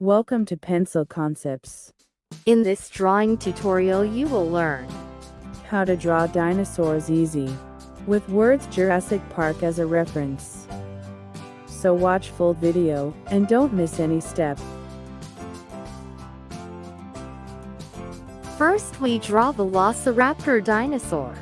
Welcome to Pencil Concepts. In this drawing tutorial you will learn How to draw dinosaurs easy, with words Jurassic Park as a reference. So watch full video, and don't miss any step. First we draw Velociraptor dinosaur.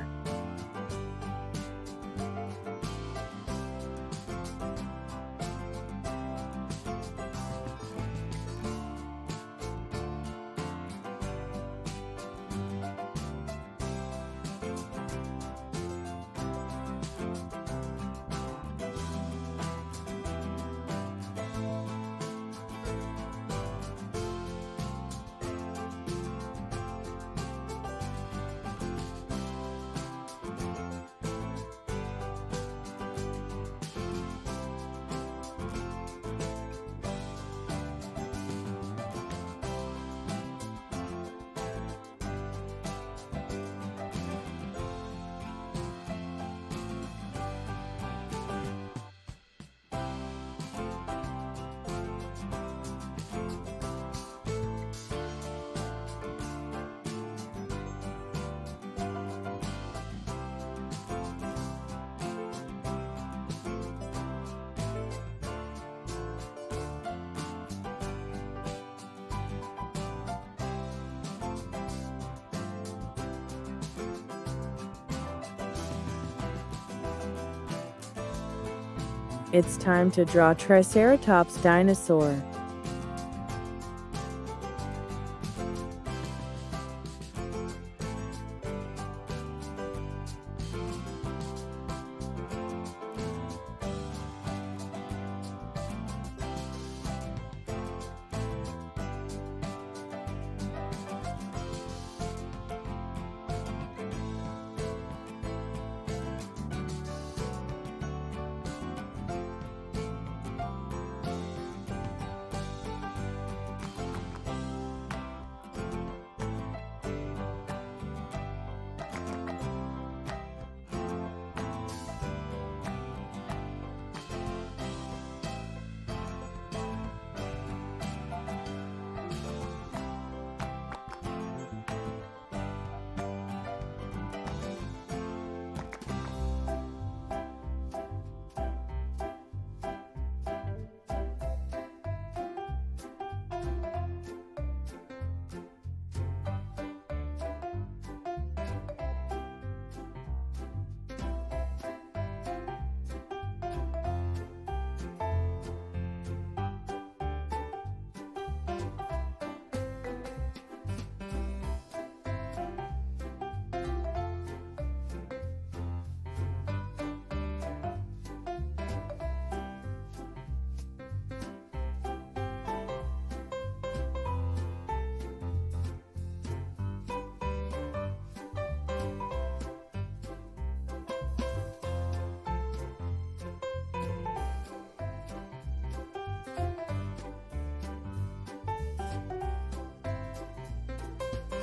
It's time to draw Triceratops dinosaur.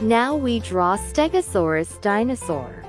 Now we draw Stegosaurus dinosaur.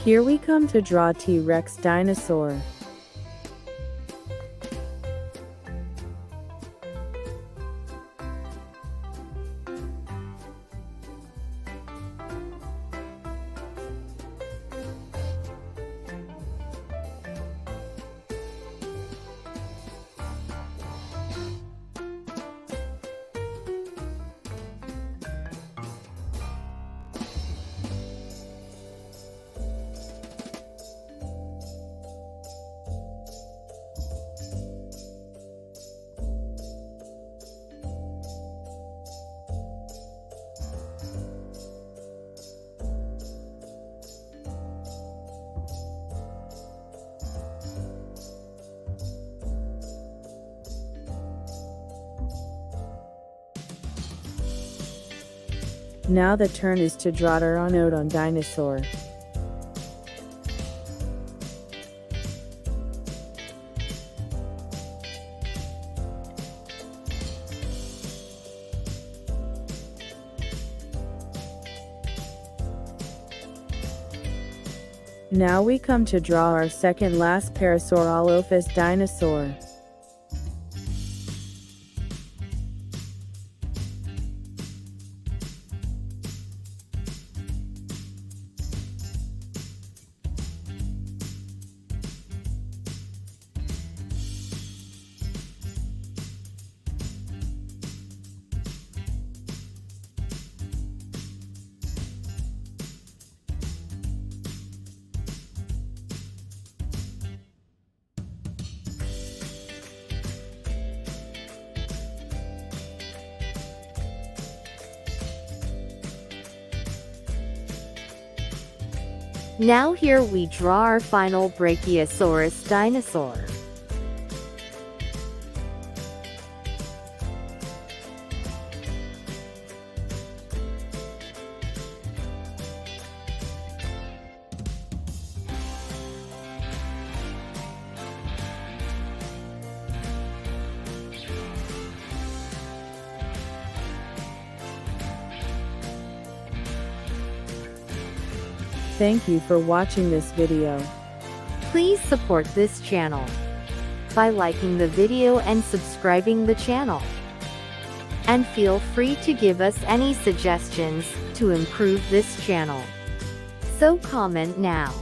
Here we come to draw T-Rex dinosaur. Now the turn is to draw pteranodon dinosaur. Now we come to draw our second last parasaurolophus dinosaur. Now here we draw our final brachiosaurus dinosaur. Thank you for watching this video. Please support this channel by liking the video and subscribing the channel. And feel free to give us any suggestions to improve this channel. So comment now.